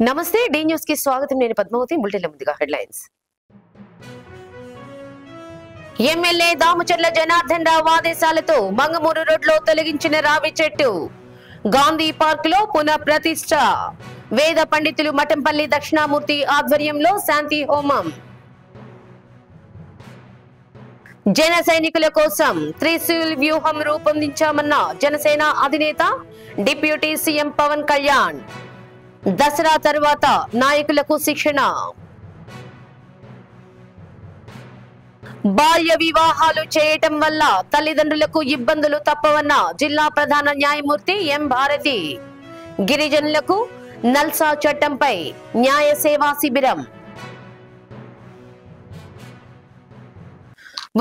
నమస్తే D news కి స్వాగతం. నేను పద్మావతి. బులెటిన్ల ముందుగా హెడ్లైన్స్. ఎమ్మెల్యే దామచర్ల జనార్దన్ రావు ఆదేశాలతో మంగమూరు రోడ్లో తొలగించిన రావి చెట్టు. గాంధీ పార్క్ లో పునః ప్రతిష్ఠ. వేద పండితులు మఠంపల్లి దక్షిణామూర్తి ఆధ్వర్యంలో శాంతి హోమం. జన సైనికుల కోసం త్రిశూల్ వ్యూహం రూపొందించామన్న జనసేన అధినేత డిప్యూటీ సీఎం పవన్ కళ్యాణ్. దసరా తర్వాత నాయకులకు శిక్షణ. బాల్య వివాహాలు చేయటం వల్ల తల్లిదండ్రులకు ఇబ్బందులు తప్పవన్న జిల్లా ప్రధాన న్యాయమూర్తి ఎం భారతి. గిరిజనులకు నల్సా చట్టంపై న్యాయ సేవా శిబిరం.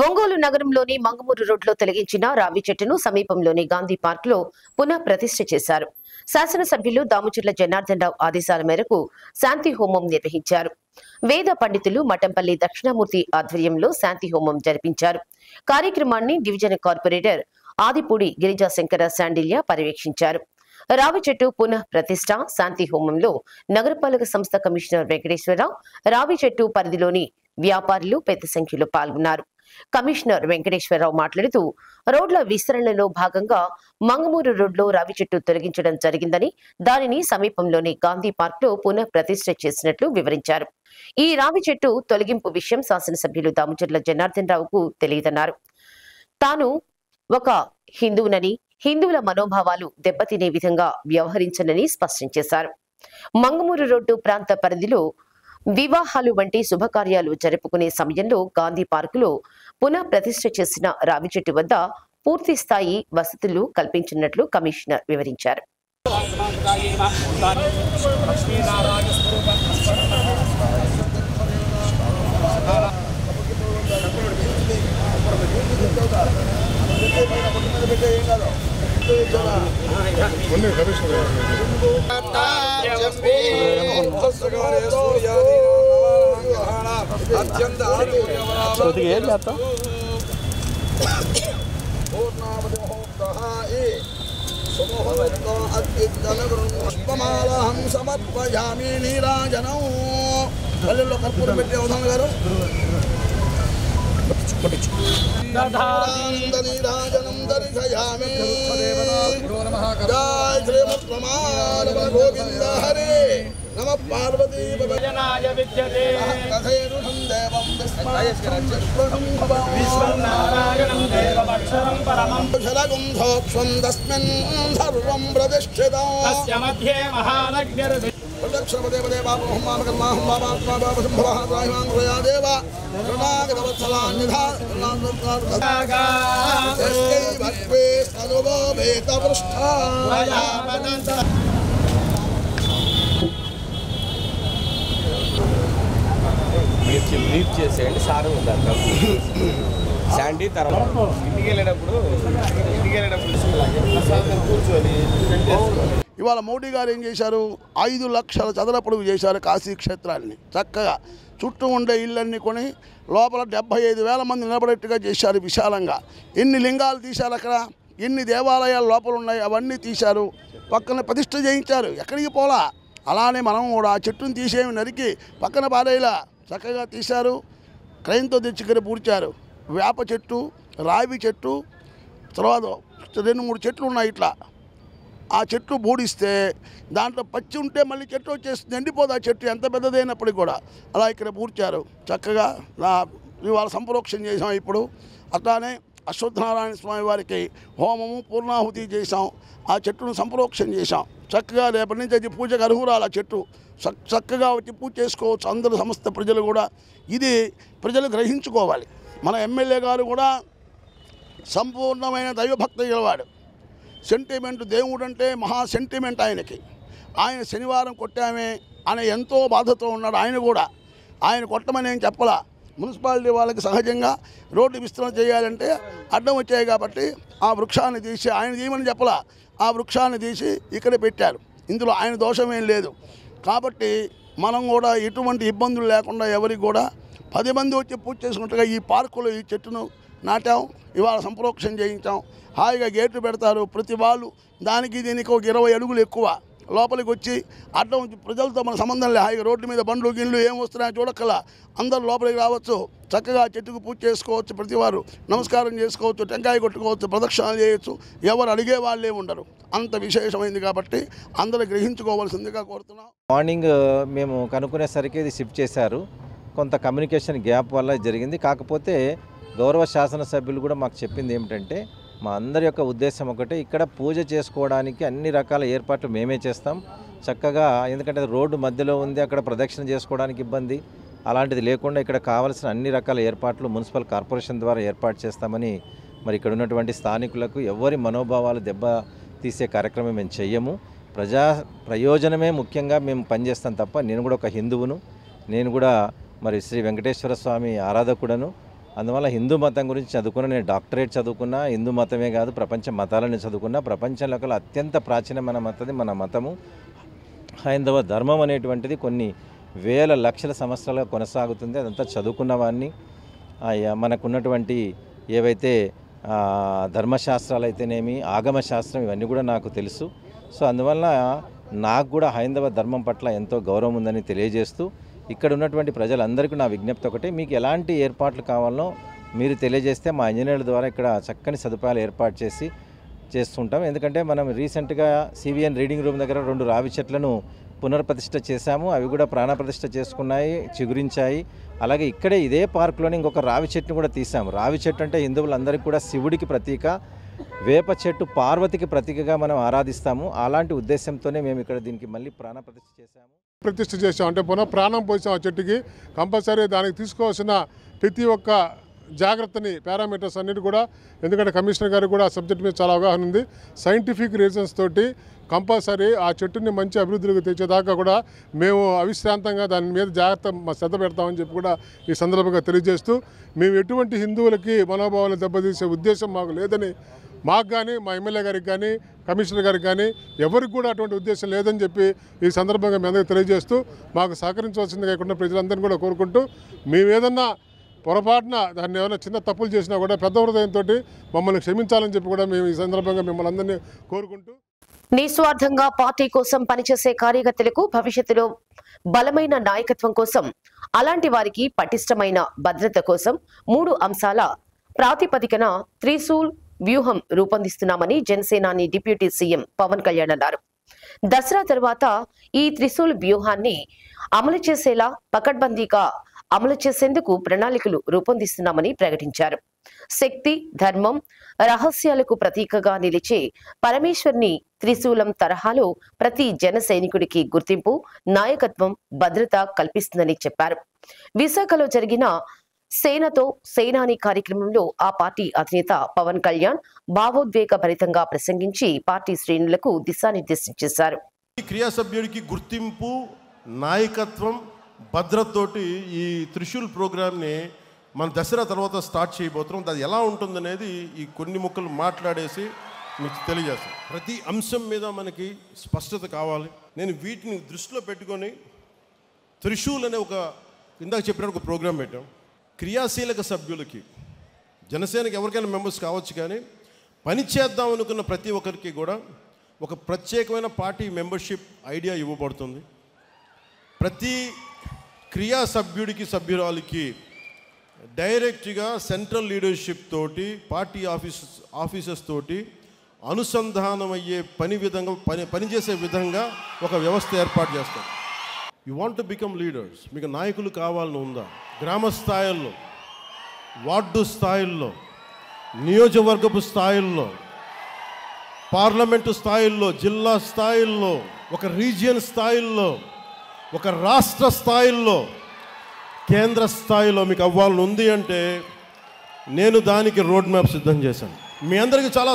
ఒంగోలు నగరంలోని మంగమూరు రోడ్లో తొలగించిన రావి చెట్టును సమీపంలోని గాంధీ పార్క్ లో పునః ప్రతిష్ఠ చేశారు. శాసనసభ్యులు దామచర్ల జనార్దన్ రావు ఆదేశాల మేరకు శాంతి హోమం నిర్వహించారు. వేద పండితులు మఠంపల్లి దక్షిణామూర్తి ఆధ్వర్యంలో శాంతి హోమం జరిపించారు. కార్యక్రమాన్ని డివిజన్ కార్పొరేటర్ ఆదిపూడి గిరిజాశంకర శాండిల్య పర్యవేక్షించారు. రావి చెట్టు పునః ప్రతిష్ఠ శాంతి హోమంలో నగరపాలక సంస్థ కమిషనర్ వెంకటేశ్వరరావు, రావి చెట్టు పరిధిలోని వ్యాపారులు పెద్ద సంఖ్యలో పాల్గొన్నారు. కమిషనర్ వెంకటేశ్వరరావు మాట్లాడుతూ రోడ్ల విస్తరణలో భాగంగా మంగమూరు రోడ్లో రావి చెట్టు తొలగించడం జరిగిందని, దానిని సమీపంలోని గాంధీ పార్క్ లో పునః ప్రతిష్ఠ చేసినట్లు వివరించారు. ఈ రావి చెట్టు తొలగింపు విషయం శాసనసభ్యులు దామచర్ల జనార్దన్ రావుకు తెలియదన్నారు. తాను ఒక హిందువునని, హిందువుల మనోభావాలు దెబ్బతినే విధంగా వ్యవహరించనని స్పష్టం చేశారు. మంగమూరు రోడ్డు ప్రాంత పరిధిలో వివాహాలు వంటి శుభకార్యాలు జరుపుకునే సమయంలో గాంధీ పార్కులో పునః ప్రతిష్ఠ చేసిన రావి చెట్టు వద్ద పూర్తి స్థాయి వసతులు కల్పించినట్లు కమిషనర్ వివరించారు. సమర్పయామి నీరాజనం. పల్లెల్లో కర్పూరం పెట్టే అవధానం గారు నీరాజనం దర్శయామి. జయ శ్రీమత్రమానవ గోవింద హరే నమ పార్వతీ జలగుంధోక్షం తస్మిన్ సర్వం ప్రతిష్ఠితం. బ్రీఫ్ చేసేయండి సార్ ఉందంట శాండీ. తర్వాత ఇంటికి వెళ్ళేటప్పుడు కూర్చొని ఇవాళ మోడీ గారు ఏం చేశారు? 5 లక్షల చదరపుడు చేశారు కాశీ క్షేత్రాన్ని. చక్కగా చుట్టూ ఉండే ఇళ్ళన్నీ కొని లోపల 75,000 మంది నిలబడేట్టుగా చేశారు విశాలంగా. ఎన్ని లింగాలు తీశారు అక్కడ, ఎన్ని దేవాలయాలు లోపల ఉన్నాయి అవన్నీ తీశారు. పక్కన ప్రతిష్ఠ చేయించారు. ఎక్కడికి పోలా. అలానే మనం కూడా ఆ చెట్టును తీసేమి నరికి పక్కన పారేలా చక్కగా తీశారు. క్రైన్తో తెచ్చి ఇక్కడ పూడ్చారు. వేప చెట్టు, రావి చెట్టు, తర్వాత 2-3 చెట్లు ఉన్నాయి ఇట్లా. ఆ చెట్టు బూడిస్తే దాంట్లో పచ్చి ఉంటే మళ్ళీ చెట్టు వచ్చేస్తుంది, ఎండిపోదు ఆ చెట్టు ఎంత పెద్దదైనప్పటికీ కూడా. అలా ఇక్కడ పూడ్చారు చక్కగా. ఇవాళ సంప్రోక్షణ చేసాం. ఇప్పుడు అట్లానే అశ్వత్థనారాయణ స్వామి వారికి హోమము పూర్ణాహుతి చేసాం. ఆ చెట్టును సంప్రోక్షణ చేసాం చక్కగా. రేపటి నుంచి అది పూజకు అర్హురాలు. ఆ చెట్టు చక్కగా వచ్చి పూజ చేసుకోవచ్చు అందరూ, సమస్త ప్రజలు కూడా. ఇది ప్రజలు గ్రహించుకోవాలి. మన ఎమ్మెల్యే గారు కూడా సంపూర్ణమైన దైవభక్తి గలవాడు. సెంటిమెంట్, దేవుడు అంటే మహా సెంటిమెంట్ ఆయనకి. ఆయన శనివారం కొట్టామే అని ఎంతో బాధతో ఉన్నాడు. ఆయన కూడా ఆయన కొట్టమని ఏం చెప్పలా. మున్సిపాలిటీ వాళ్ళకి సహజంగా రోడ్డు విస్తరణ చేయాలంటే అడ్డం వచ్చాయి కాబట్టి ఆ వృక్షాన్ని తీసి, ఆయన తీయమని చెప్పలా, ఆ వృక్షాన్ని తీసి ఇక్కడ పెట్టారు. ఇందులో ఆయన దోషమేం లేదు. కాబట్టి మనం కూడా ఎటువంటి ఇబ్బందులు లేకుండా ఎవరికి కూడా 10 మంది వచ్చి పూజ చేసుకుంటగా ఈ పార్కులో ఈ చెట్టును నాటాం. ఇవాళ సంప్రోక్షణ చేయించాం. హాయిగా గేట్లు పెడతారు ప్రతి వాళ్ళు. దానికి దీనికి ఒక 20 అడుగులు ఎక్కువ. లోపలికి వచ్చి అడ్డం ప్రజలతో మన సంబంధం లే, హాయిగా రోడ్డు మీద బండ్లు గిళ్ళు ఏం వస్తున్నాయో చూడక్కల అందరూ లోపలికి రావచ్చు, చక్కగా చెట్టుకు పూజ చేసుకోవచ్చు, ప్రతివారు నమస్కారం చేసుకోవచ్చు, టెంకాయ కొట్టుకోవచ్చు, ప్రదక్షిణాలు చేయొచ్చు, ఎవరు అడిగే వాళ్ళే ఉండరు. అంత విశేషమైంది కాబట్టి అందరూ గ్రహించుకోవాల్సిందిగా కోరుతున్నాం. మార్నింగ్ మేము కనుక్కునేసరికి ఇది షిఫ్ట్ చేశారు, కొంత కమ్యూనికేషన్ గ్యాప్ వల్ల జరిగింది. కాకపోతే గౌరవ శాసనసభ్యులు కూడా మాకు చెప్పింది ఏమిటంటే, మా అందరి యొక్క ఉద్దేశం ఒకటే, ఇక్కడ పూజ చేసుకోవడానికి అన్ని రకాల ఏర్పాట్లు మేమే చేస్తాం చక్కగా. ఎందుకంటే రోడ్డు మధ్యలో ఉంది, అక్కడ ప్రదక్షిణ చేసుకోవడానికి ఇబ్బంది, అలాంటిది లేకుండా ఇక్కడ కావాల్సిన అన్ని రకాల ఏర్పాట్లు మున్సిపల్ కార్పొరేషన్ ద్వారా ఏర్పాటు చేస్తామని మరి ఇక్కడ ఉన్నటువంటి స్థానికులకు ఎవరి మనోభావాలు దెబ్బ తీసే కార్యక్రమం మేము చెయ్యము. ప్రజా ప్రయోజనమే ముఖ్యంగా మేము పనిచేస్తాం తప్ప, నేను కూడా ఒక హిందువును, నేను కూడా మరి శ్రీ వెంకటేశ్వర స్వామి ఆరాధకుడను. అందువల్ల హిందూ మతం గురించి చదువుకున్న, నేను డాక్టరేట్ చదువుకున్నా, హిందూ మతమే కాదు ప్రపంచ మతాలను చదువుకున్నా. ప్రపంచంలో అత్యంత ప్రాచీనమైన మన మతము హైందవ ధర్మం అనేటువంటిది కొన్ని వేల లక్షల సంవత్సరాలుగా కొనసాగుతుంది. అదంతా చదువుకున్న వాడిని. మనకున్నటువంటి ఏవైతే ధర్మశాస్త్రాలు అయితేనేమి, ఆగమ శాస్త్రం, ఇవన్నీ కూడా నాకు తెలుసు. సో అందువల్ల నాకు కూడా హైందవ ధర్మం పట్ల ఎంతో గౌరవం ఉందని తెలియజేస్తూ, ఇక్కడ ఉన్నటువంటి ప్రజలందరికీ నా విజ్ఞప్తి ఒకటే, మీకు ఎలాంటి ఏర్పాట్లు కావాలో మీరు తెలియజేస్తే మా ఇంజనీర్ల ద్వారా ఇక్కడ చక్కని సదుపాయాలు ఏర్పాటు చేస్తుంటాం. ఎందుకంటే మనం రీసెంట్గా సివిఎన్ రీడింగ్ రూమ్ దగ్గర 2 రావి చెట్లను పునర్ప్రతిష్ఠ చేశాము. అవి కూడా ప్రాణప్రతిష్ఠ చేసుకున్నాయి, చిగురించాయి. అలాగే ఇక్కడే ఇదే పార్కులోనే ఇంకొక రావి చెట్టును కూడా తీసాము. రావి చెట్టు అంటే హిందువులందరికీ కూడా శివుడికి ప్రతీక, వేప చెట్టు పార్వతికి ప్రతీకగా మనం ఆరాధిస్తాము. అలాంటి ఉద్దేశంతోనే మేము ఇక్కడ దీనికి మళ్ళీ ప్రతిష్ఠ చేసాం. అంటే పునః ప్రాణం పోసాం ఆ చెట్టుకి. కంపల్సరీ దానికి తీసుకోవాల్సిన ప్రతి ఒక్క జాగ్రత్తని, పారామీటర్స్ అన్నిటి కూడా, ఎందుకంటే కమిషనర్ గారికి కూడా ఆ సబ్జెక్ట్ మీద చాలా అవగాహన ఉంది. సైంటిఫిక్ రీజన్స్ తోటి కంపల్సరీ ఆ చెట్టుని మంచి అభివృద్ధిలోకి తెచ్చేదాకా కూడా మేము అవిశ్రాంతంగా దాని మీద శ్రద్ధ పెడతామని చెప్పి కూడా ఈ సందర్భంగా తెలియజేస్తూ, మేము ఎటువంటి హిందువులకి మనోభావాలను దెబ్బతీసే ఉద్దేశం మాకు లేదని, మాకు కానీ మా ఎమ్మెల్యే గారికి కానీ కమిషనర్ గారికి కానీ ఎవరికి కూడా అటువంటి ఉద్దేశం లేదని చెప్పి ఈ సందర్భంగా మీ అందరికీ తెలియజేస్తూ, మాకు సహకరించవలసిందిగా ఇక్కడ ప్రజలందరినీ కూడా కోరుకుంటూ, మేము ఏదన్నా పొరపాటున దాన్ని ఏమైనా చిన్న తప్పులు చేసినా కూడా పెద్ద హృదయంతో మమ్మల్ని క్షమించాలని చెప్పి కూడా మేము ఈ సందర్భంగా మిమ్మల్ని అందరినీ కోరుకుంటూ, నిస్వార్థంగా పార్టీ కోసం పనిచేసే కార్యకర్తలకు భవిష్యత్తులో బలమైన నాయకత్వం కోసం, అలాంటి వారికి పటిష్టమైన భద్రత కోసం 3 అంశాల ప్రాతిపదికన త్రిశూల్ వ్యూహం రూపొందిస్తున్నామని జనసేనాని డిప్యూటీ సీఎం పవన్ కళ్యాణ్ అన్నారు. దసరా తర్వాత ఈ త్రిశూల్ వ్యూహాన్ని అమలు చేసేలా పకడ్బందీగా అమలు చేసేందుకు ప్రణాళికలు రూపొందిస్తున్నామని ప్రకటించారు. శక్తి, ధర్మం, రహస్యాలకు ప్రతీకగా నిలిచే పరమేశ్వర్ని త్రిశూలం తరహాలో ప్రతి జన సైనికుడికి గుర్తింపు, నాయకత్వం, భద్రత కల్పిస్తుందని చెప్పారు. విశాఖలో జరిగిన సేనతో సేనాని కార్యక్రమంలో ఆ పార్టీ అధినేత పవన్ కళ్యాణ్ భావోద్వేగ భరితంగా ప్రసంగించి పార్టీ శ్రేణులకు దిశానిర్దేశం చేశారు. క్రియాసభ్యుడికి గుర్తింపు, నాయకత్వం, భద్రతతోటి ఈ త్రిశూల్ ప్రోగ్రామ్ని మన దసరా తర్వాత స్టార్ట్ చేయబోతున్నాం. అది ఎలా ఉంటుందనేది ఈ కొన్ని ముక్కలు మాట్లాడేసి మీకు తెలియజేస్తాను. ప్రతి అంశం మీద మనకి స్పష్టత కావాలి. నేను వీటిని దృష్టిలో పెట్టుకొని త్రిశూల్ అనే ఇందాక చెప్పినట్టు ఒక ప్రోగ్రాం పెట్టాం. క్రియాశీలక సభ్యులకి, జనసేనకి ఎవరికైనా మెంబర్స్ కావచ్చు, కానీ పని చేద్దాం అనుకున్న ప్రతి ఒక్కరికి కూడా ఒక ప్రత్యేకమైన పార్టీ మెంబర్షిప్ ఐడియా ఇవ్వబడుతుంది. ప్రతి క్రియా సభ్యుడికి, సభ్యురాలికి డైరెక్ట్గా సెంట్రల్ లీడర్షిప్ తోటి, పార్టీ ఆఫీసర్స్ తోటి అనుసంధానమయ్యే పనిచేసే విధంగా ఒక వ్యవస్థ ఏర్పాటు చేస్తారు. You want to become leaders, మీకు నాయకులు కావాలని ఉందా? గ్రామ స్థాయిల్లో, వార్డు స్థాయిల్లో, నియోజకవర్గపు స్థాయిల్లో, పార్లమెంటు స్థాయిల్లో, జిల్లా స్థాయిల్లో, ఒక రీజియన్ స్థాయిల్లో, ఒక రాష్ట్ర స్థాయిల్లో, కేంద్ర స్థాయిలో మీకు అవ్వాలని ఉంది అంటే నేను దానికి రోడ్ మ్యాప్ సిద్ధం చేశాను. మీ అందరికీ చాలా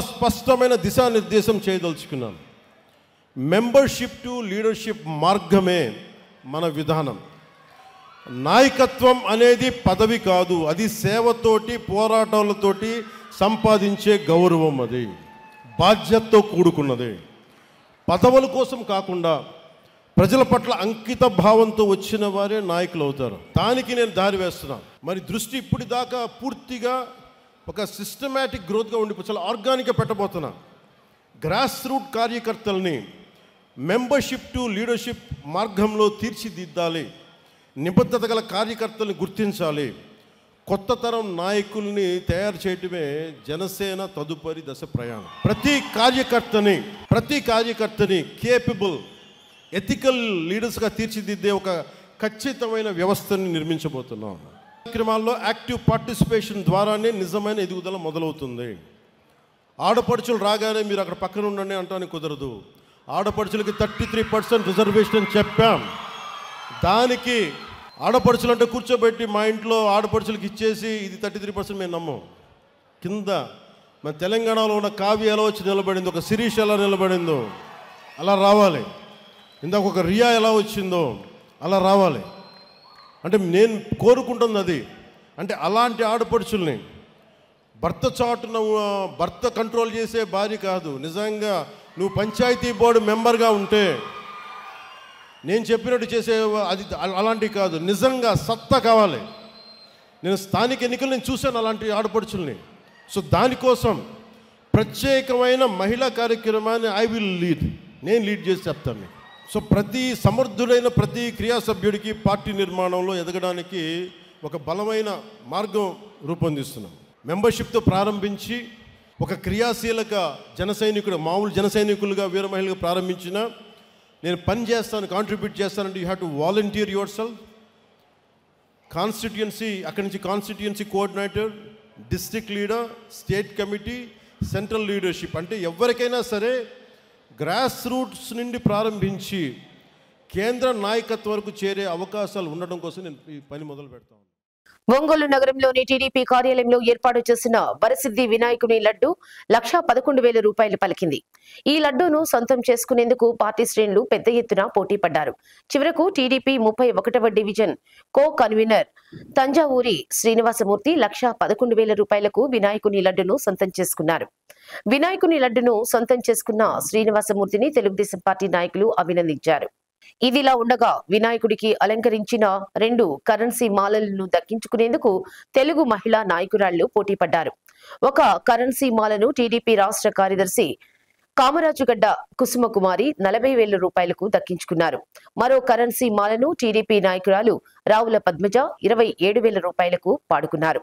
స్పష్టమైన దిశానిర్దేశం చేయదలుచుకున్నాను. మెంబర్షిప్ టు లీడర్షిప్ మార్గమే మన విధానం. నాయకత్వం అనేది పదవి కాదు, అది సేవతోటి, పోరాటాలతోటి సంపాదించే గౌరవం. అది బాధ్యతతో కూడుకున్నది. పదవుల కోసం కాకుండా ప్రజల పట్ల అంకిత భావంతో వచ్చిన వారే నాయకులు అవుతారు. దానికి నేను దారి వేస్తున్నాను. మరి దృష్టి ఇప్పటిదాకా పూర్తిగా ఒక సిస్టమేటిక్ గ్రోత్గా చాలా ఆర్గానిక్గా పెట్టబోతున్నా. గ్రాస్ రూట్ కార్యకర్తల్ని మెంబర్షిప్ టు లీడర్షిప్ మార్గంలో తీర్చిదిద్దాలి. నిబద్ధత గల కార్యకర్తల్ని గుర్తించాలి. కొత్త తరం నాయకుల్ని తయారు చేయటమే జనసేన తదుపరి దశ ప్రయాణం. ప్రతి కార్యకర్తని కేపబుల్ ఎథికల్ లీడర్స్గా తీర్చిదిద్దే ఒక ఖచ్చితమైన వ్యవస్థని నిర్మించబోతున్నాం. కార్యక్రమాల్లో యాక్టివ్ పార్టిసిపేషన్ ద్వారానే నిజమైన ఎదుగుదల మొదలవుతుంది. ఆడపడుచులు రాగానే మీరు అక్కడ పక్కన ఉండండి అంటానికి కుదరదు. ఆడపడుచులకి 33% రిజర్వేషన్ చెప్పాం. దానికి ఆడపడుచులు అంటే కూర్చోబెట్టి మా ఇంట్లో ఆడపడుచులకి ఇచ్చేసి ఇది 33% మేము నమ్మం. కింద మన తెలంగాణలో ఉన్న కావ్య ఎలా వచ్చి నిలబడిందో, ఒక శిరీష్ ఎలా నిలబడిందో అలా రావాలి. ఇందాక ఒక రియా ఎలా వచ్చిందో అలా రావాలి. అంటే నేను కోరుకుంటుంది అది. అంటే అలాంటి ఆడపడుచుల్ని భర్త చాటున భర్త కంట్రోల్ చేసే భార్య కాదు. నిజంగా నువ్వు పంచాయతీ బోర్డు మెంబర్గా ఉంటే నేను చెప్పినట్టు చేసే అది అలాంటివి కాదు. నిజంగా సత్తా కావాలి. నేను స్థానిక ఎన్నికలు నేను చూశాను అలాంటి ఆడపడుచుల్ని. సో దానికోసం ప్రత్యేకమైన మహిళా కార్యక్రమాన్ని నేను లీడ్ చేసి చెప్తాను. సో ప్రతి సమర్థుడైన ప్రతి క్రియా సభ్యుడికి పార్టీ నిర్మాణంలో ఎదగడానికి ఒక బలమైన మార్గం రూపొందిస్తున్నాం. మెంబర్షిప్తో ప్రారంభించి ఒక క్రియాశీలక మామూలు జన సైనికులుగా వీర మహిళగా ప్రారంభించిన నేను పని చేస్తాను, కాంట్రిబ్యూట్ చేస్తానంటే you have to volunteer your self. Constituency, అక్కడి నుంచి constituency coordinator, district leader, state committee, central leadership. అంటే ఎవరికైనా సరే గ్రాస్ రూట్స్ నుండి ప్రారంభించి కేంద్ర నాయకత్వం వరకు చేరే అవకాశాలు ఉండడం కోసం నేను ఈ పని మొదలు పెడతాను. ఒంగోలు నగరంలోని టీడీపీ కార్యాలయంలో ఏర్పాటు చేసిన వరసిద్ధి వినాయకుని లడ్డు 1,11,000 రూపాయలు పలికింది. ఈ లడ్డూను సొంతం చేసుకునేందుకు పార్టీ శ్రేణులు పెద్ద ఎత్తున పోటీ పడ్డారు. చివరకు టీడీపీ 31వ division co convener Thanjavuri Srinivasamurthy 1,11,000 రూపాయలకు వినాయకుని లడ్డును సొంతం చేసుకున్నారు. వినాయకుని లడ్డును సొంతం చేసుకున్న శ్రీనివాసమూర్తిని తెలుగుదేశం పార్టీ నాయకులు అభినందించారు. ఇదిలా ఉండగా వినాయకుడికి అలంకరించిన 2 కరెన్సీ మాలలను దక్కించుకునేందుకు తెలుగు మహిళా నాయకురాళ్లు పోటీ పడ్డారు. ఒక కరెన్సీ మాలను టీడీపీ రాష్ట్ర కార్యదర్శి కామరాజుగడ్డ కుసుమకుమారి 40,000 రూపాయలకు దక్కించుకున్నారు. మరో కరెన్సీ మాలను టీడీపీ నాయకురాలు రావుల పద్మజ 27,000 రూపాయలకు పాడుకున్నారు.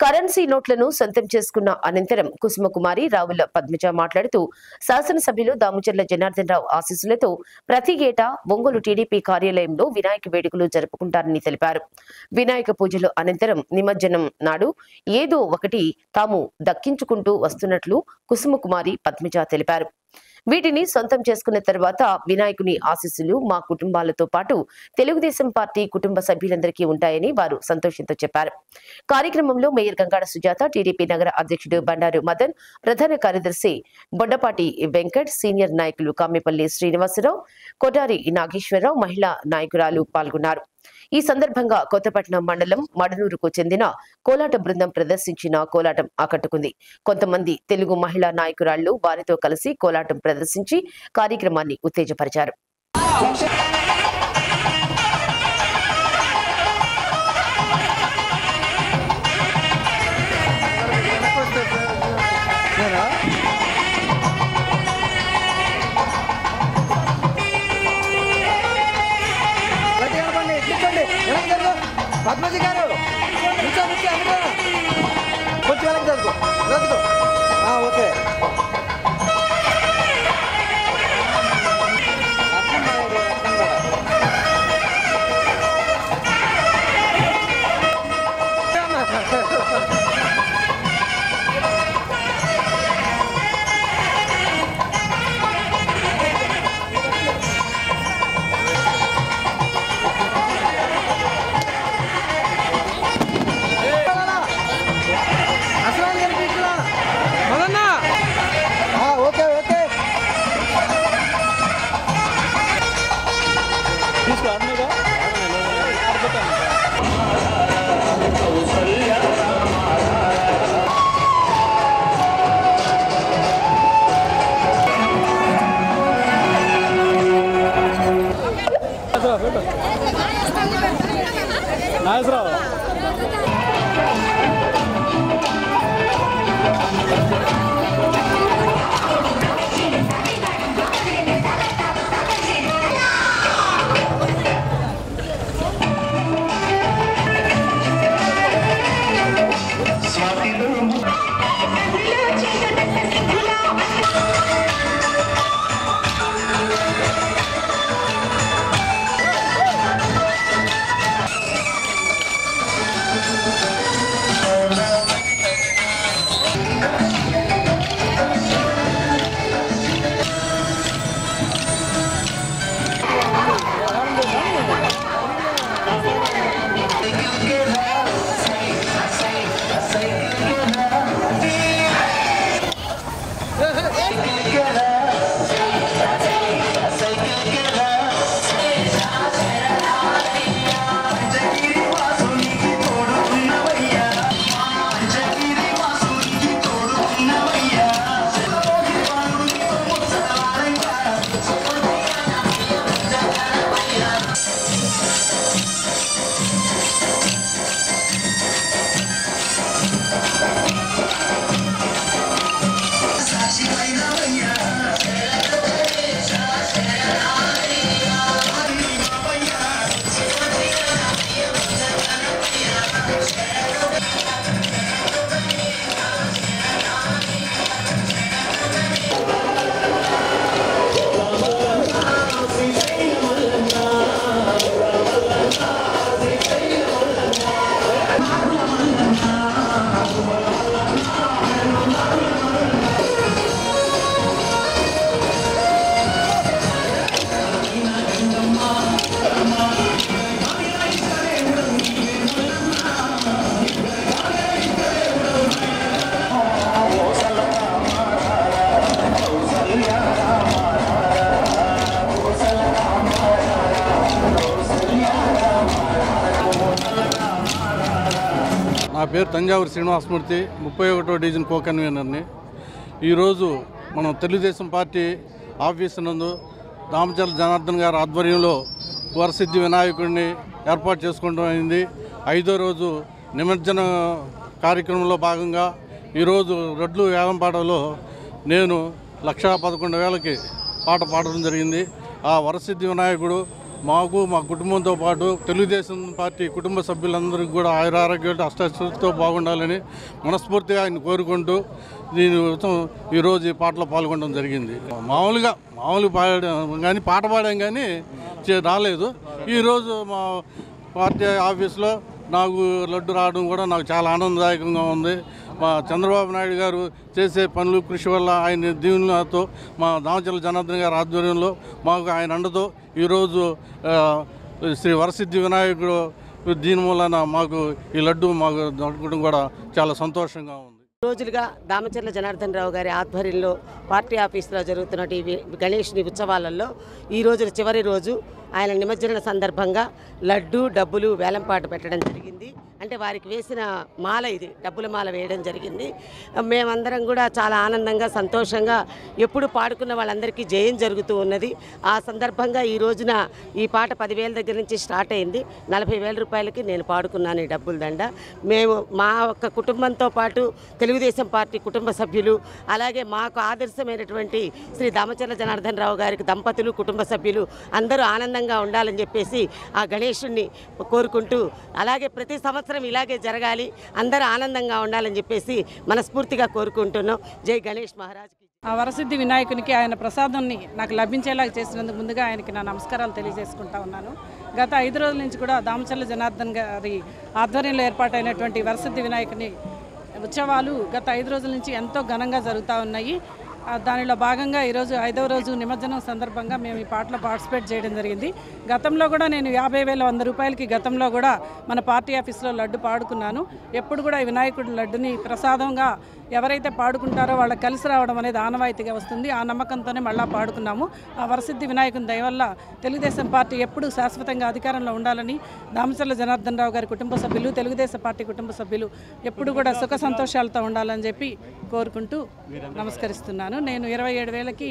కరెన్సీ నోట్లను సొంతం చేసుకున్న అనంతరం కుసుమకుమారి రావుల పద్మజ మాట్లాడుతూ శాసనసభ్యులు దామచర్ల జనార్దన్ రావు ఆశీస్సులతో ప్రతి ఏటా ఒంగోలు టీడీపీ కార్యాలయంలో వినాయక వేడుకలు జరుపుకుంటారని తెలిపారు. వినాయక పూజలు అనంతరం నిమజ్జనం నాడు ఏదో ఒకటి తాము దక్కించుకుంటూ వస్తున్నట్లు కుసుమకుమారి పద్మజ తెలిపారు. వీటిని సొంతం చేసుకున్న తర్వాత వినాయకుని ఆశీస్సులు మా కుటుంబాలతో పాటు తెలుగుదేశం పార్టీ కుటుంబ సభ్యులందరికీ ఉంటాయని వారు సంతోషంతో చెప్పారు. కార్యక్రమంలో మేయర్ గంగాడ సుజాత, టీడీపీ నగర అధ్యక్షుడు బండారు మదన్, ప్రధాన కార్యదర్శి బొడ్డపాటి వెంకట్, సీనియర్ నాయకులు కామెపల్లి శ్రీనివాసరావు, కొటారి నాగేశ్వరరావు, మహిళా నాయకురాలు పాల్గొన్నారు. ఈ సందర్భంగా కొత్తపట్నం మండలం మడనూరుకు చెందిన కోలాట బృందం ప్రదర్శించిన కోలాటం ఆకట్టుకుంది. కొంతమంది తెలుగు మహిళా నాయకురాళ్లు వారితో కలిసి కోలాటం ప్రదర్శించి కార్యక్రమాన్ని ఉత్తేజపరిచారు. పద్మజీ గారు కొంచెం వెనక్కి జరుగు ఓకే. పేరు తంజావూరు శ్రీనివాసమూర్తి, 31వ డివిజన్ కో కన్వీనర్ని. ఈరోజు మనం తెలుగుదేశం పార్టీ ఆఫీసు నందు దామచర్ల జనార్దన్ గారి ఆధ్వర్యంలో వరసిద్ధి వినాయకుడిని ఏర్పాటు చేసుకోవడం అయింది. 5వ రోజు నిమజ్జన కార్యక్రమంలో భాగంగా ఈరోజు రొడ్లు వేలంపాటలో నేను 1,11,000కి పాట పాడడం జరిగింది. ఆ వరసిద్ధి వినాయకుడు మాకు, మా కుటుంబంతో పాటు తెలుగుదేశం పార్టీ కుటుంబ సభ్యులందరికీ కూడా ఆయురారోగ్యాలు అష్టైశ్వర్యాలతో బాగుండాలని మనస్ఫూర్తిగా ఆయన కోరుకుంటూ దీని ఈరోజు ఈ పాటలో పాల్గొనడం జరిగింది. మామూలు పాడాం కానీ, పాట పాడాం కానీ రాలేదు. ఈరోజు మా పార్టీ ఆఫీస్లో నాకు లడ్డు రావడం కూడా నాకు చాలా ఆనందదాయకంగా ఉంది. మా చంద్రబాబు నాయుడు గారు చేసే పనులు, కృషి వల్ల ఆయన దీవులతో మా దామచర్ల జనార్దన్ గారి ఆధ్వర్యంలో మాకు ఆయన అండతో ఈరోజు శ్రీ వరసిద్ధి వినాయకుడు దీని వలన మాకు ఈ లడ్డు మాకు దొరకడం కూడా చాలా సంతోషంగా ఉంది. రోజులుగా దామచర్ల జనార్దన్ రావు గారి ఆధ్వర్యంలో పార్టీ ఆఫీసులో జరుగుతున్న గణేష్ని ఉత్సవాలలో ఈ రోజు చివరి రోజు ఆయన నిమజ్జన సందర్భంగా లడ్డు, డబ్బులు వేలంపాట పెట్టడం జరిగింది. అంటే వారికి వేసిన మాల, ఇది డబ్బుల మాల వేయడం జరిగింది. మేమందరం కూడా చాలా ఆనందంగా, సంతోషంగా ఎప్పుడు పాడుకున్న వాళ్ళందరికీ జయం జరుగుతూ ఉన్నది. ఆ సందర్భంగా ఈ రోజున ఈ పాట 10,000 దగ్గర నుంచి స్టార్ట్ అయింది. 40,000 రూపాయలకి నేను పాడుకున్నాను ఈ డబ్బుల దండ. మేము మా ఒక్క కుటుంబంతో పాటు తెలుగుదేశం పార్టీ కుటుంబ సభ్యులు, అలాగే మాకు ఆదర్శమైనటువంటి శ్రీ దామచర్ల జనార్దన్ రావు గారికి దంపతులు, కుటుంబ సభ్యులు అందరూ ఆనందంగా ఉండాలని చెప్పేసి ఆ గణేశుణ్ణి కోరుకుంటూ, అలాగే ప్రతి సంవత్సరం ఇలాగే జరగాలి, అందరూ ఆనందంగా ఉండాలని చెప్పేసి మనస్ఫూర్తిగా కోరుకుంటున్నాం. జై గణేష్ మహారాజ్కి. ఆ వరసిద్ధి వినాయకునికి ఆయన ప్రసాదాన్ని నాకు లభించేలాగా చేసినందుకు ముందుగా ఆయనకి నా నమస్కారాలు తెలియజేసుకుంటా ఉన్నాను. గత 5 రోజుల నుంచి కూడా దామచర్ల జనార్దన్ గారి ఆధ్వర్యంలో ఏర్పాటైనటువంటి వరసిద్ధి వినాయకుని ఉత్సవాలు గత 5 రోజుల నుంచి ఎంతో ఘనంగా జరుగుతూ ఉన్నాయి. దానిలో భాగంగా ఈరోజు 5వ రోజు నిమజ్జనం సందర్భంగా మేము ఈ పాటలో పార్టిసిపేట్ చేయడం జరిగింది. గతంలో కూడా నేను 50,100 రూపాయలకి గతంలో కూడా మన పార్టీ ఆఫీస్లో లడ్డు పాడుకున్నాను. ఎప్పుడు కూడా ఈ వినాయకుడి లడ్డుని ప్రసాదంగా ఎవరైతే పాడుకుంటారో వాళ్ళకి కలిసి రావడం అనేది ఆనవాయితీగా వస్తుంది. ఆ నమ్మకంతోనే మళ్ళీ పాడుకున్నాము. ఆ వరసిద్ధి వినాయకుని దయ వల్ల తెలుగుదేశం పార్టీ ఎప్పుడు శాశ్వతంగా అధికారంలో ఉండాలని దామచర్ల జనార్దన్ రావు గారి కుటుంబ సభ్యులు, తెలుగుదేశం పార్టీ కుటుంబ సభ్యులు ఎప్పుడు కూడా సుఖ సంతోషాలతో ఉండాలని చెప్పి కోరుకుంటూ నమస్కరిస్తున్నాను. నేను 27,000కి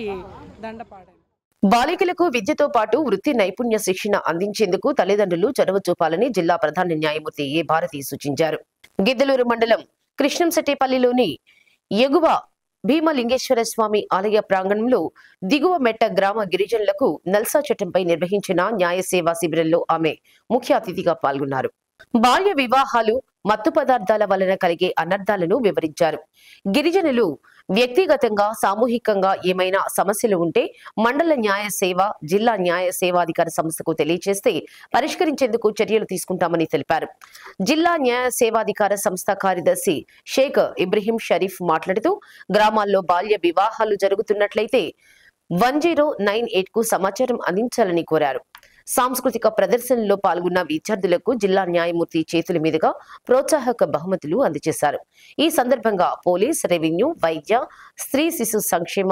దండ పాడాను. బాలికలకు విద్యతో పాటు వృత్తి నైపుణ్య శిక్షణ అందించేందుకు తల్లిదండ్రులు చొరవ చూపాలని జిల్లా ప్రధాన న్యాయమూర్తి ఏ భారతి సూచించారు. గిద్దలూరు మండలం కృష్ణంశెట్టిపల్లిలోని ఎగువ భీమలింగేశ్వర స్వామి ఆలయ ప్రాంగణంలో దిగువ మెట్ట గ్రామ గిరిజనులకు నల్సా చట్టంపై నిర్వహించిన న్యాయ సేవా శిబిరంలో ఆమె ముఖ్య అతిథిగా పాల్గొన్నారు. బాల్య వివాహాలు, మత్తు పదార్థాల వలన కలిగే అనర్థాలను వివరించారు. గిరిజనులు వ్యక్తిగతంగా, సామూహికంగా ఏమైనా సమస్యలు ఉంటే మండల న్యాయ సేవ, జిల్లా న్యాయ సేవాధికార సంస్థకు తెలియజేస్తే పరిష్కరించేందుకు చర్యలు తీసుకుంటామని తెలిపారు. జిల్లా న్యాయ సేవాధికార సంస్థ కార్యదర్శి షేక్ ఇబ్రహీం షరీఫ్ మాట్లాడుతూ గ్రామాల్లో బాల్య వివాహాలు జరుగుతున్నట్లయితే 1098కు సమాచారం అందించాలని కోరారు. సాంస్కృతిక ప్రదర్శనలో పాల్గొన్న విద్యార్థులకు జిల్లా న్యాయమూర్తి చేతుల మీదుగా ప్రోత్సాహక బహుమతులు అందజేశారు. ఈ సందర్భంగా పోలీస్, రెవెన్యూ, వైద్య, స్త్రీ శిశు సంక్షేమ,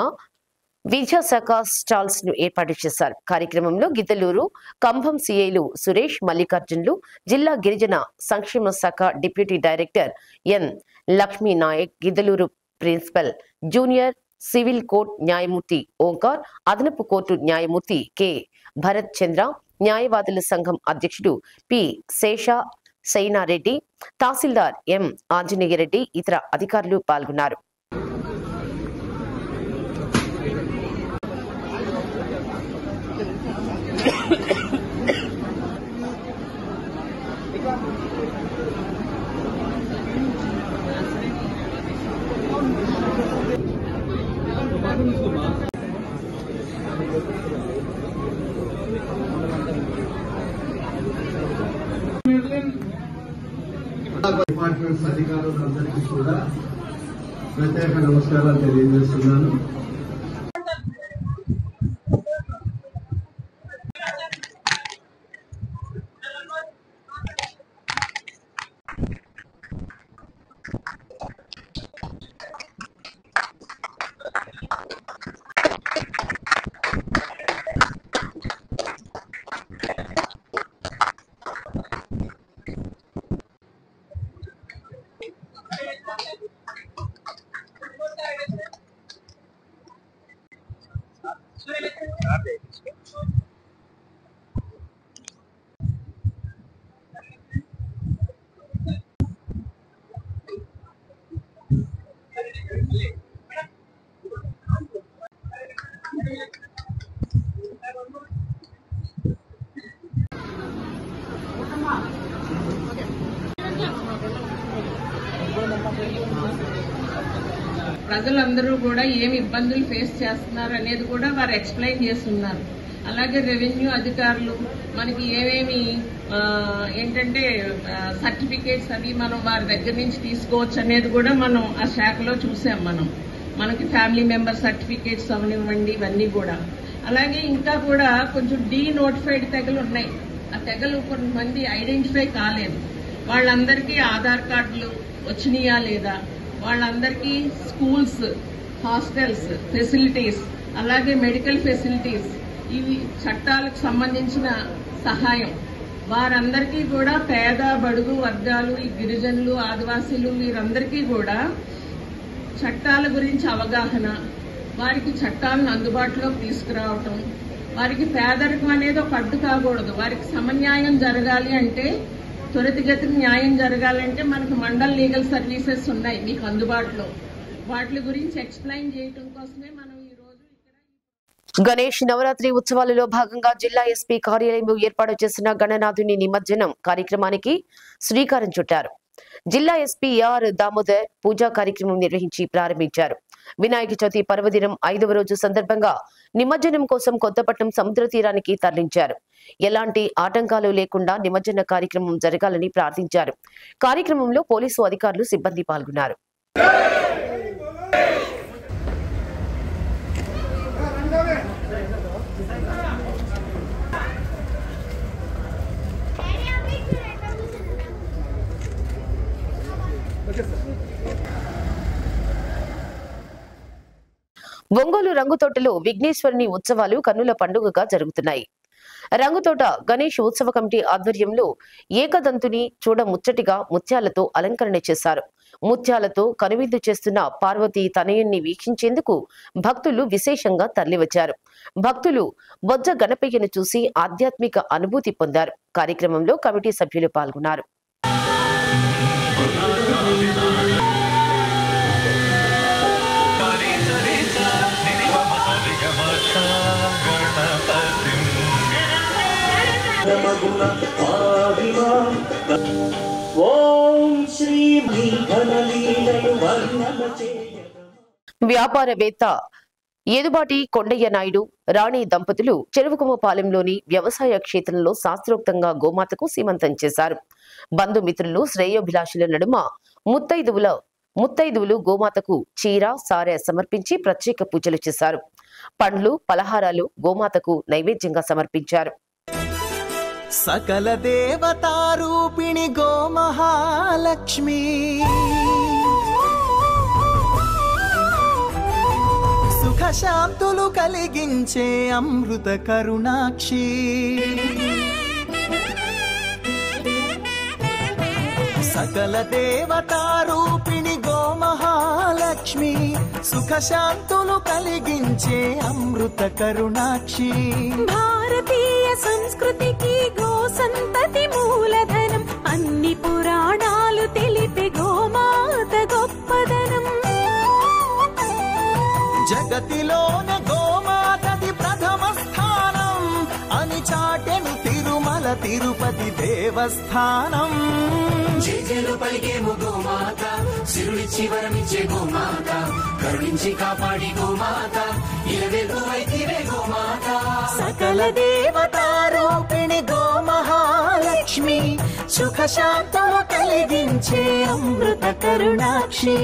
విద్యాశాఖ స్టాల్స్ ను ఏర్పాటు చేశారు. కార్యక్రమంలో గిద్దలూరు కంభం సిఐలు సురేష్, మల్లికార్జునులు, జిల్లా గిరిజన సంక్షేమ శాఖ deputy director N Lakshmi Nayak, Giddalur principal junior civil court న్యాయమూర్తి ఓంకార్, అదనపు కోర్టు న్యాయమూర్తి కె భరత్ చంద్ర, న్యాయవాదుల సంఘం అధ్యక్షుడు పి శేష సైనారెడ్డి, తహసీల్దార్ ఎం ఆంజనేయరెడ్డి, ఇతర అధికారులు పాల్గొన్నారు. డిపార్ట్మెంట్స్ అధికారులందరికీ కూడా ప్రత్యేక నమస్కారాలు తెలియజేస్తున్నాను. ప్రజలందరూ కూడా ఏమి ఇబ్బందులు ఫేస్ చేస్తున్నారు అనేది కూడా వారు ఎక్స్ప్లెయిన్ చేస్తున్నారు. అలాగే రెవెన్యూ అధికారులు మనకి ఏమేమి ఏంటంటే సర్టిఫికేట్స్ అవి మనం వారి దగ్గర నుంచి తీసుకోవచ్చు అనేది కూడా మనం ఆ శాఖలో చూసాం. మనకి ఫ్యామిలీ మెంబర్ సర్టిఫికేట్స్ అవనివ్వండి ఇవన్నీ కూడా. అలాగే ఇంకా కూడా కొంచెం డీనోటిఫైడ్ తెగలు ఉన్నాయి. ఆ తెగలు కొంతమంది ఐడెంటిఫై కాలేదు. వాళ్ళందరికీ ఆధార్ కార్డులు వచ్చినాయా లేదా, వాళ్ళందరికీ స్కూల్స్, హాస్టల్స్ ఫెసిలిటీస్, అలాగే మెడికల్ ఫెసిలిటీస్, ఇవి చట్టాలకు సంబంధించిన సహాయం వారందరికీ కూడా పేద బడుగు వర్గాలు, ఈ గిరిజనులు, ఆదివాసీలు వీరందరికీ కూడా చట్టాల గురించి అవగాహన, వారికి చట్టాలను అందుబాటులోకి తీసుకురావటం, వారికి పేదరికం అనేది ఒక అడ్డు కాకూడదు. వారికి సమన్యాయం జరగాలి అంటే, త్వరితగతిన న్యాయం జరగాలంటే మనకు మండల్ లీగల్ సర్వీసెస్ ఉన్నాయి మీకు అందుబాటులో. వాటి గురించి ఎక్స్ప్లెయిన్ చేయటం కోసమే మనం గణేష్ నవరాత్రి ఉత్సవాలలో భాగంగా జిల్లా ఎస్పీ కార్యాలయంలో ఏర్పాటు చేసిన గణనాథుని నిమజ్జనం కార్యక్రమానికి శ్రీకారం చుట్టారు. జిల్లా ఎస్పీ ఆర్ దామోదర్ పూజా కార్యక్రమం నిర్వహించి ప్రారంభించారు. వినాయక చవితి పర్వదినం 5వ రోజు సందర్భంగా నిమజ్జనం కోసం కొత్తపట్నం సముద్ర తీరానికి తరలించారు. ఎలాంటి ఆటంకాలు లేకుండా నిమజ్జన కార్యక్రమం జరగాలని ప్రార్థించారు. కార్యక్రమంలో పోలీసు అధికారులు, సిబ్బంది పాల్గొన్నారు. ఒంగోలు రంగుతోటలో విఘ్నేశ్వరుని ఉత్సవాలు కన్నుల పండుగగా జరుగుతున్నాయి. రంగుతోట గణేష్ ఉత్సవ కమిటీ ఆధ్వర్యంలో ఏకదంతుని చూడ ముచ్చటిగా ముత్యాలతో అలంకరణ చేశారు. ముత్యాలతో కనువిందు చేస్తున్న పార్వతీ తనయుణ్ణి వీక్షించేందుకు భక్తులు విశేషంగా తరలివచ్చారు. భక్తులు బొజ్జ గణపయ్యను చూసి ఆధ్యాత్మిక అనుభూతి పొందారు. కార్యక్రమంలో కమిటీ సభ్యులు పాల్గొన్నారు. వ్యాపారవేత్త ఏదుబాటి కొండయ్య నాయుడు, రాణి దంపతులు చెరువుకుమ్మపాలెంలోని వ్యవసాయ క్షేత్రంలో శాస్త్రోక్తంగా గోమాతకు సీమంతం చేశారు. బంధుమిత్రులు, శ్రేయోభిలాషుల నడుమ ముత్తైదువులు గోమాతకు చీర, సారె సమర్పించి ప్రత్యేక పూజలు చేశారు. పండ్లు, పలహారాలు గోమాతకు నైవేద్యంగా సమర్పించారు. సకల దేవతారూపిణి గోమహాలక్ష్మి, సుఖశాంతులు కలిగించే అమృత కరుణాక్షి, సకల దేవతారూపిణి గోమహాలక్ష్మి, సుఖశాంతులు కలిగించే అమృత కరుణాక్షి. భారతీయ సంస్కృతికి గో సంతతి మూలధనం, అన్ని పురాణాలు తెలిపే గోమాత గొప్పదనం. జగతిలోనే గోమాతది ప్రథమ స్థానం అని చాటెను తిరుమల తిరుపతి దేవస్థానం. జేజేలు పలికేము గోమాత, సిరుడిచ్చి వరమిచ్చే గోమాత, కరుణించి కాపాడి గోమాత, ఇలవెల్పు వైతివే గోమాత. సకల దేవతారూపిణి గోమహాలక్ష్మి, సుఖశాంతము కలిగించే అమృత కరుణాక్షి.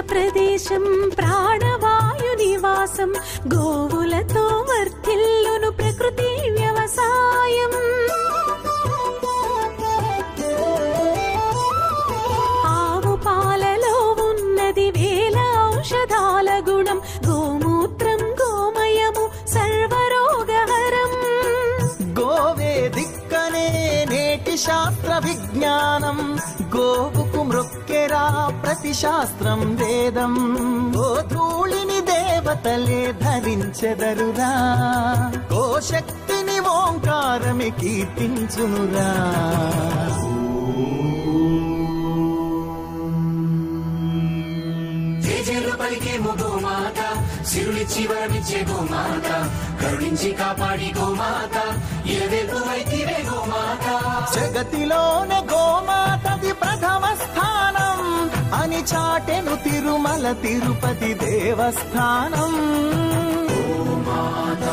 ప్రదేశం ప్రాణవాయు నివాసం, గోవులతో వర్ధిల్లును ప్రకృతి వ్యవసాయం. ఆవు పాలలో ఉన్నది వేల ఔషధాల గుణం, గోమూత్రం గోమయము సర్వరోగహరం. గోవే దిక్కనే నేటి శాస్త్ర విజ్ఞానం, గోవుకు మృక్కెరా ప్రతి శాస్త్రం వేదం. గోధూళిని దేవతలే ధరించెదరురా, గోశక్తిని ఓంకారమే కీర్తించునురా పలికేమో గోమాత సిరులిచ్చి వరమిచ్చే గోమాత కరుణించి కాపాడి గోమాత ఇలవెల్పు వైతివే గోమాత జగతిలోనే గోమాతది ప్రథమ స్థానం అని చాటెను తిరుమల తిరుపతి దేవస్థానం గోమాత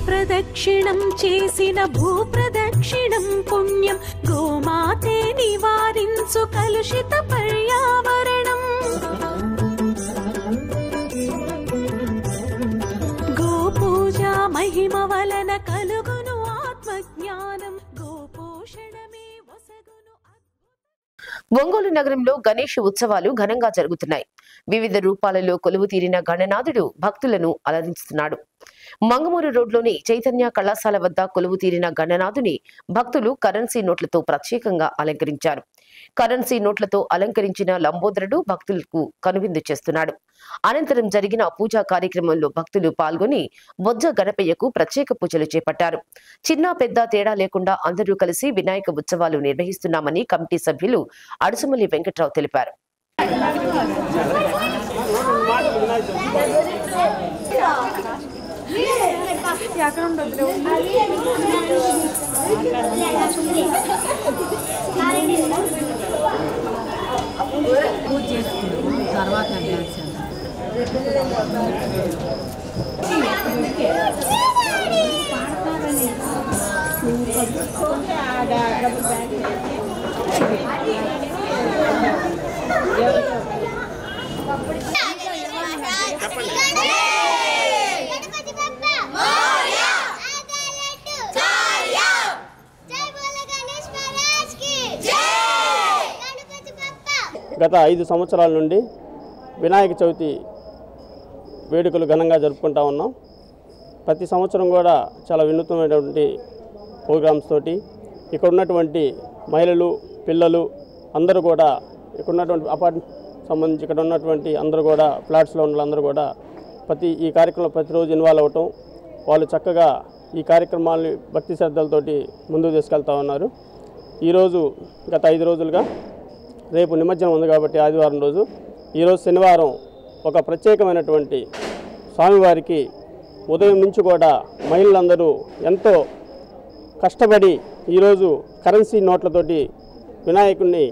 ప్రదక్షిణం చేసిన భూప్రదక్షిణం పుణ్యం గోమాతే నివారించు కలుషిత పర్యావరణం గోపూజ మహిమ వలన కలుగును ఆత్మజ్ఞానం గోపోషణమే వసగును. ఒంగోలు నగరంలో గణేష్ ఉత్సవాలు ఘనంగా జరుగుతున్నాయి. వివిధ రూపాలలో కొలువు తీరిన గణనాథుడు భక్తులను అలరిస్తున్నాడు. మంగమూరు రోడ్లోని చైతన్య కళాశాల వద్ద కొలువు తీరిన గణనాథుని భక్తులు కరెన్సీ నోట్లతో ప్రత్యేకంగా అలంకరించారు. కరెన్సీ నోట్లతో అలంకరించిన లంబోదరుడు భక్తులకు కనువిందు చేస్తున్నాడు. అనంతరం జరిగిన పూజా కార్యక్రమంలో భక్తులు పాల్గొని బొజ్జ గణపయ్యకు ప్రత్యేక పూజలు చేపట్టారు. చిన్న పెద్ద తేడా లేకుండా అందరూ కలిసి వినాయక ఉత్సవాలు నిర్వహిస్తున్నామని కమిటీ సభ్యులు అడుసుమల్లి వెంకట్రావు తెలిపారు. గత 5 సంవత్సరాల నుండి వినాయక చవితి వేడుకలు ఘనంగా జరుపుకుంటా ఉన్నాం. ప్రతి సంవత్సరం కూడా చాలా వినూత్నమైనటువంటి ప్రోగ్రామ్స్ తోటి ఇక్కడ ఉన్నటువంటి మహిళలు పిల్లలు అందరూ కూడా ఇక్కడ ఉన్నటువంటి అపార్ట్మెంట్ సంబంధించి ఇక్కడ ఉన్నటువంటి అందరూ కూడా ఫ్లాట్స్లో ఉన్న అందరూ కూడా ఈ కార్యక్రమంలో ప్రతిరోజు ఇన్వాల్వ్ అవ్వటం, వాళ్ళు చక్కగా ఈ కార్యక్రమాన్ని భక్తి శ్రద్ధలతోటి ముందుకు తీసుకెళ్తా ఉన్నారు. ఈరోజు గత 5 రోజులుగా రేపు నిమజ్జనం ఉంది కాబట్టి ఆదివారం రోజు, ఈరోజు శనివారం ఒక ప్రత్యేకమైనటువంటి స్వామివారికి ఉదయం నుంచి కూడా మహిళలందరూ ఎంతో కష్టపడి ఈరోజు కరెన్సీ నోట్లతోటి వినాయకుడిని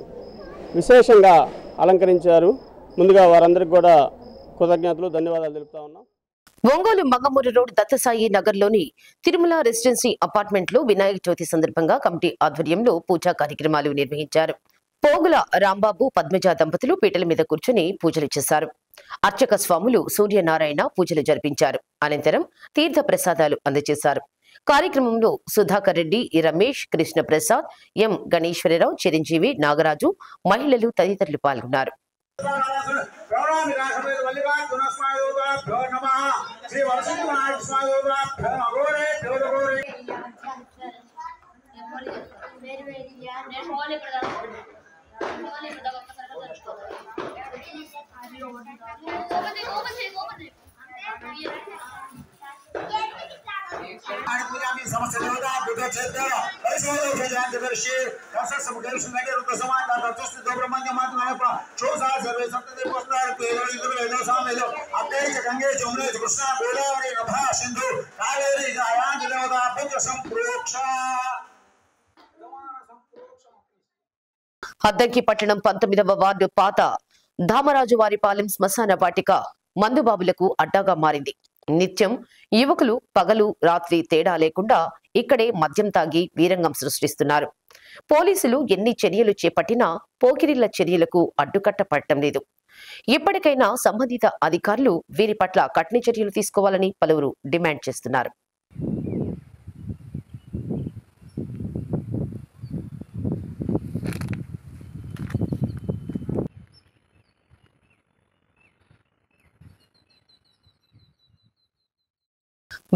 విశేషంగా అలంకరించారు. ముందుగా వారందరికీ కూడా కృతజ్ఞతలు ధన్యవాదాలు తెలుపుతా ఉన్నాం. ఒంగోలు మంగమూరు రోడ్ దత్తసాయి నగర్లోని తిరుమల రెసిడెన్సీ అపార్ట్మెంట్లో వినాయక చవితి సందర్భంగా కమిటీ ఆధ్వర్యంలో పూజా కార్యక్రమాలు నిర్వహించారు. పోగుల రాంబాబు పద్మజ దంపతులు పీటల మీద కూర్చుని పూజలు చేశారు. అర్చక స్వాములు సూర్యనారాయణ పూజలు జరిపించారు. అనంతరం తీర్థ ప్రసాదాలు అందజేశారు. కార్యక్రమంలో సుధాకర్ రెడ్డి, రమేష్, కృష్ణప్రసాద్, ఎం గణేశ్వరరావు, చిరంజీవి, నాగరాజు, మహిళలు తదితరులు పాల్గొన్నారు. समस्त देवता बुद्ध क्षेत्र ऐश्वर्य जयंत वर्षे कंस मुकेश नगर रुद्र समाज तत्वस्त दोब्रह्मण्य मात्र नायक चौसा सर्वे संतति पुष्कर केरल इधर वेदो सामेलो अतेज गंगे जमुने कृष्णा गोदावरी नभा सिंधु कावेरी जायांत देवता पंच संप्रोक्ष. అద్దంకి పట్టణం 19వ వార్డు పాత ధామరాజువారిపాలెం శ్మశాన వాటిక మందుబాబులకు అడ్డాగా మారింది. నిత్యం యువకులు పగలు రాత్రి తేడా లేకుండా ఇక్కడే మద్యం తాగి వీరంగం సృష్టిస్తున్నారు. పోలీసులు ఎన్ని చర్యలు చేపట్టినా పోకిరిళ్ల చర్యలకు అడ్డుకట్ట పడటం లేదు. ఇప్పటికైనా సంబంధిత అధికారులు వీరి పట్ల కఠిన చర్యలు తీసుకోవాలని పలువురు డిమాండ్ చేస్తున్నారు.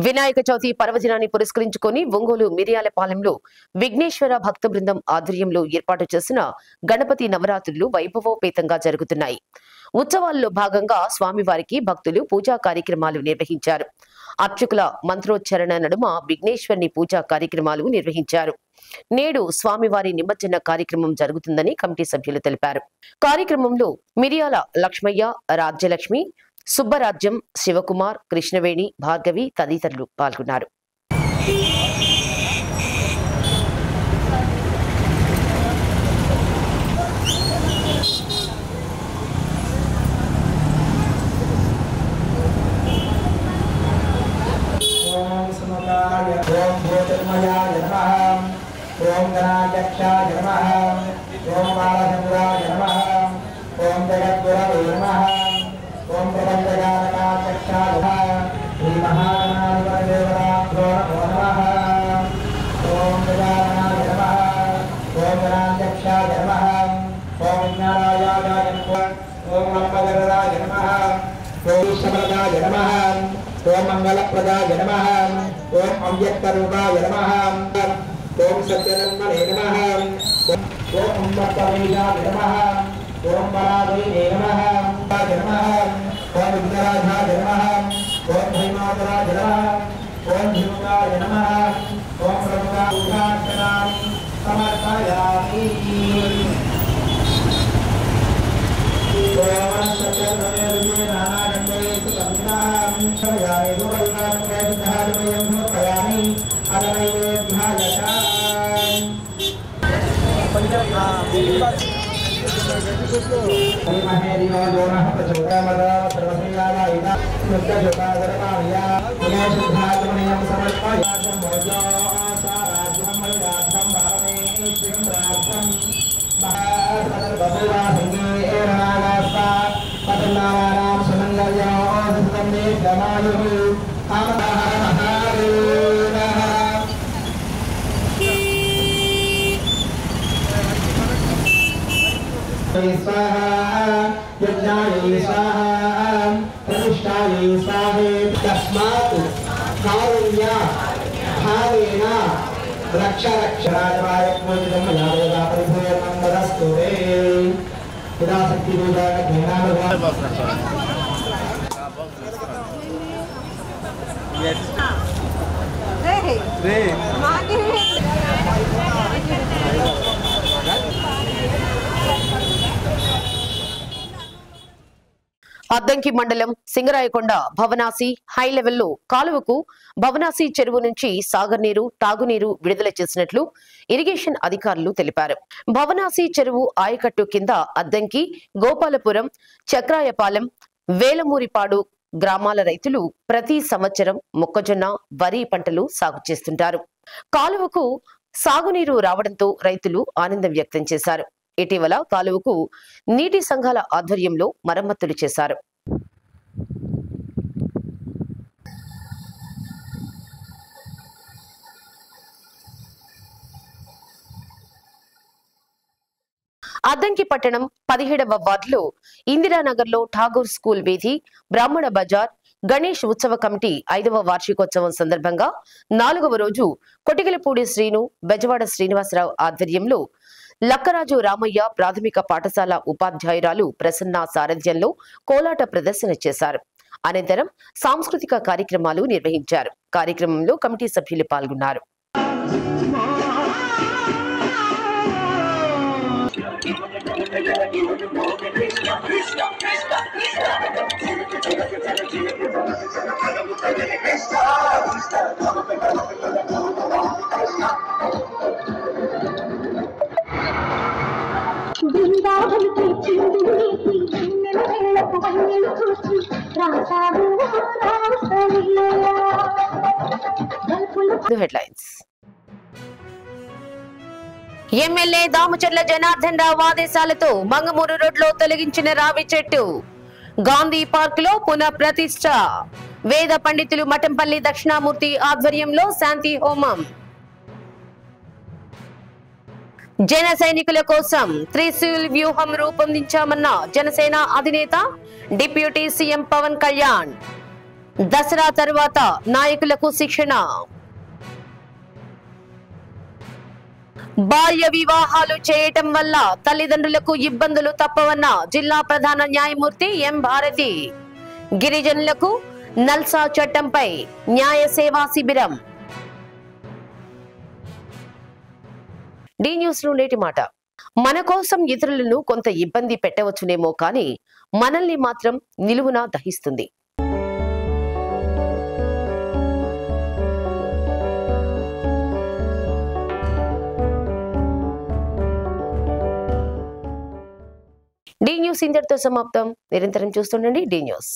వినాయక చవితి పర్వదినాన్ని పురస్కరించుకొని ఒంగోలు మిరియాలపాలెంలో విఘ్నేశ్వర భక్త బృందం ఆధ్వర్యంలో ఏర్పాటు చేసిన గణపతి నవరాత్రులు వైభవోపేతంగా జరుగుతున్నాయి. ఉత్సవాల్లో భాగంగా స్వామివారికి భక్తులు పూజా కార్యక్రమాలు నిర్వహించారు. అర్చకుల మంత్రోచ్చరణ నడుమ విఘ్నేశ్వరుని పూజా కార్యక్రమాలు నిర్వహించారు. నేడు స్వామివారి నిమజ్జన కార్యక్రమం జరుగుతుందని కమిటీ సభ్యులు తెలిపారు. కార్యక్రమంలో మిరియాల లక్ష్మయ్య, రాజ్యలక్ష్మి, సుబ్బరాజ్యం, శివకుమార్, కృష్ణవేణి, భార్గవి తదితరులు పాల్గొన్నారు. ఓం గణాధ్యక్షాయ నమః, ఓం బాలచంద్రాయ నమః, ఓం జగద్గురవే నమః, ఓం ప్రపంచకారకాధ్యక్షాయ నమః, శ్రీ మహాగణాధిపతిదేవతాభ్యో నమః, ఓం గజాననాయ నమః, ఓం గణాధ్యక్షాయ నమః, ఓం విజ్ఞానాయాయ నమః, ఓం లంబగరాయ నమః, ఓం శమలదాయ నమః, ఓం మంగళప్రదాయ నమః, ఓం అవ్యక్తరూపాయ నమః, ఓం సత్యనన్మనే నమః, ఓం ఉమ్మత్తమీజాయ నమః, ఓం పరాధీనే నమః, ఓం విఘ్నరాజాయ నమః, ఓం భైమాతరాయ నమః, ఓం ధిరుగాయ నమః, ఓం ప్రముఖాక్షరాన్ని సమర్పయామి. ఓం సత్యనన్మనే నానాగండే సుతంత్రాం సమయాయ దుర్గాత్మకే ధారమయం భూతయామి రక్ష రక్ష రాజవాయ పూజితం యాదేవా పరిభూర్ణం వదస్తు రే విదాశక్తి పూజా అద్దంకి మండలం సింగరాయకొండ భవనాసి హై లెవెల్లో కాలువకు భవనాసి చెరువు నుంచి సాగర్ నీరు, తాగునీరు విడుదల చేసినట్లు ఇరిగేషన్ అధికారులు తెలిపారు. భవనాసి చెరువు ఆయకట్టు కింద అద్దంకి, గోపాలపురం, చక్రాయపాలెం, వేలమూరిపాడు గ్రామాల రైతులు ప్రతి సంవత్సరం మొక్కజొన్న, వరి పంటలు సాగు చేస్తుంటారు. కాలువకు సాగునీరు రావడంతో రైతులు ఆనందం వ్యక్తం చేశారు. ఇటీవల కాలువకు నీటి సంఘాల ఆధ్వర్యంలో మరమ్మతులు చేశారు. అద్దంకి పట్టణం 17వ వార్డులో ఇందిరానగర్లో ఠాగూర్ స్కూల్ వీధి, బ్రాహ్మణ బజార్ గణేష్ ఉత్సవ కమిటీ 5వ వార్షికోత్సవం సందర్భంగా 4వ రోజు కొటిగలపూడి శ్రీను, బెజవాడ శ్రీనివాసరావు ఆధ్వర్యంలో లక్కరాజు రామయ్య ప్రాథమిక పాఠశాల ఉపాధ్యాయురాలు ప్రసన్న సారథ్యంలో కోలాట ప్రదర్శన చేశారు. అనంతరం సాంస్కృతిక కార్యక్రమాలు నిర్వహించారు. కార్యక్రమంలో కమిటీ సభ్యులు పాల్గొన్నారు. హెడ్లైన్స్. ఎమ్మెల్యే దామచర్ల జనార్దన్ రావు ఆదేశాలతో మంగమూరు రోడ్లో తొలగించిన రావి చెట్టు. గాంధీ పార్క్ లో పునః ప్రతిష్ఠ. వేద పండితులు మఠంపల్లి దక్షిణామూర్తి ఆధ్వర్యంలో శాంతి హోమం. జన సైనికుల కోసం త్రిశూల్ వ్యూహం రూపొందించామన్న జనసేన అధినేత డిప్యూటీ సీఎం పవన్ కళ్యాణ్. దసరా తర్వాత నాయకులకు శిక్షణ. బాల్య వివాహాలు చేయటం వల్ల తల్లిదండ్రులకు ఇబ్బందులు తప్పవన్న జిల్లా ప్రధాన న్యాయమూర్తి ఎం భారతి. గిరిజనులకు నల్సా చట్టంపై న్యాయ సేవా శిబిరం. డి న్యూస్ లో నేటి మాట. మన కోసం ఇతరులను కొంత ఇబ్బంది పెట్టవచ్చునేమో కానీ మనల్ని మాత్రం నిలువునా దహిస్తుంది. డి న్యూస్ ఇంతటితో సమాప్తం. నిరంతరం చూస్తుండండి డి న్యూస్.